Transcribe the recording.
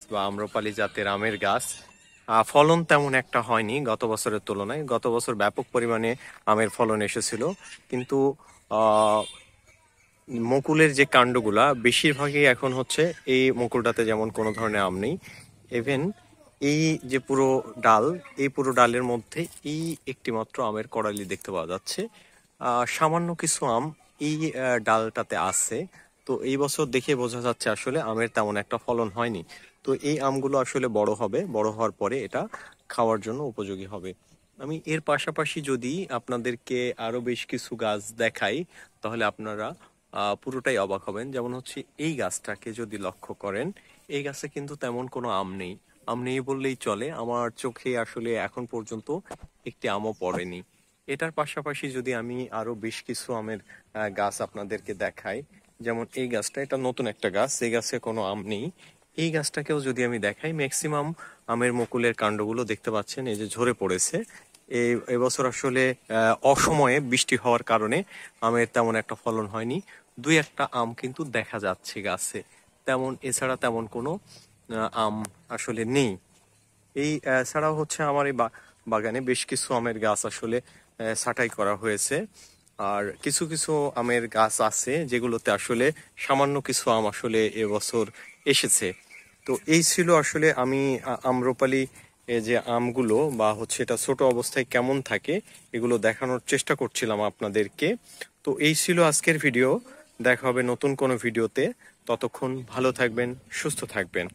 বা আম্রপালি জাতের আমের গাছ। ফলন তেমন একটা হয়নি গত বছরের তুলনায়। গত বছর ব্যাপক পরিমাণে আমের ফলন এসেছিল, কিন্তু আহ, মুকুলের যে কাণ্ডগুলা বেশিরভাগই এখন হচ্ছে এই মুকুলটাতে যেমন কোনো ধরনের আম নেই। ইভেন এই যে পুরো ডাল, এই পুরো ডালের মধ্যে এই একটি মাত্র আমের কড়ালি দেখতে পাওয়া যাচ্ছে। সামান্য কিছু আম এই ডালটাতে আছে। তো এই বছর দেখে বোঝা যাচ্ছে আসলে আমের তেমন একটা ফলন হয়নি। তো এই আমগুলো আসলে বড় হবে, বড় হওয়ার পরে এটা খাওয়ার জন্য উপযোগী হবে। আমি এর পাশাপাশি যদি আপনাদেরকে আরো বেশ কিছু গাছ দেখাই, তাহলে আপনারা পুরোটাই অবাক হবেন। যেমন হচ্ছে এই গাছটাকে যদি লক্ষ্য করেন, এই গাছে কিন্তু তেমন কোনো আম নেই। আম নেই বললেই চলে, আমার চোখে আসলে এখন পর্যন্ত একটি আমও পড়েনি। এটার পাশাপাশি যদি আমি আরো বেশ কিছু আমের গাছ আপনাদেরকে দেখাই, যেমন এই গাছটা, এটা নতুন একটা গাছ, এই গাছে কোনো আম নেই। এই গাছটাকেও যদি আমি দেখাই, ম্যাক্সিমাম আমের মুকুলের কাণ্ডগুলো দেখতে পাচ্ছেন এই যে ঝরে পড়েছে। এই এবছর আসলে অসময়ে বৃষ্টি হওয়ার কারণে আমের তেমন একটা ফলন হয়নি। দুই একটা আম কিন্তু দেখা যাচ্ছে গাছে, তেমন এছাড়া তেমন কোনো আম আসলে নেই। এই ছাড়াও হচ্ছে আমার এই বাগানে বেশ কিছু আমের গাছ আসলে ছাঁটাই করা হয়েছে। আর কিছু কিছু আমের গাছ আছে যেগুলোতে আসলে সামান্য কিছু আম আসলে এবছর এসেছে। তো এই ছিল আসলে আমি আম্রপালি যে আমগুলো বা হচ্ছে এটা ছোট অবস্থায় কেমন থাকে এগুলো দেখানোর চেষ্টা করছিলাম আপনাদেরকে। তো এই ছিল আজকের ভিডিও। দেখা হবে নতুন কোনো ভিডিওতে। ততক্ষণ ভালো থাকবেন, সুস্থ থাকবেন।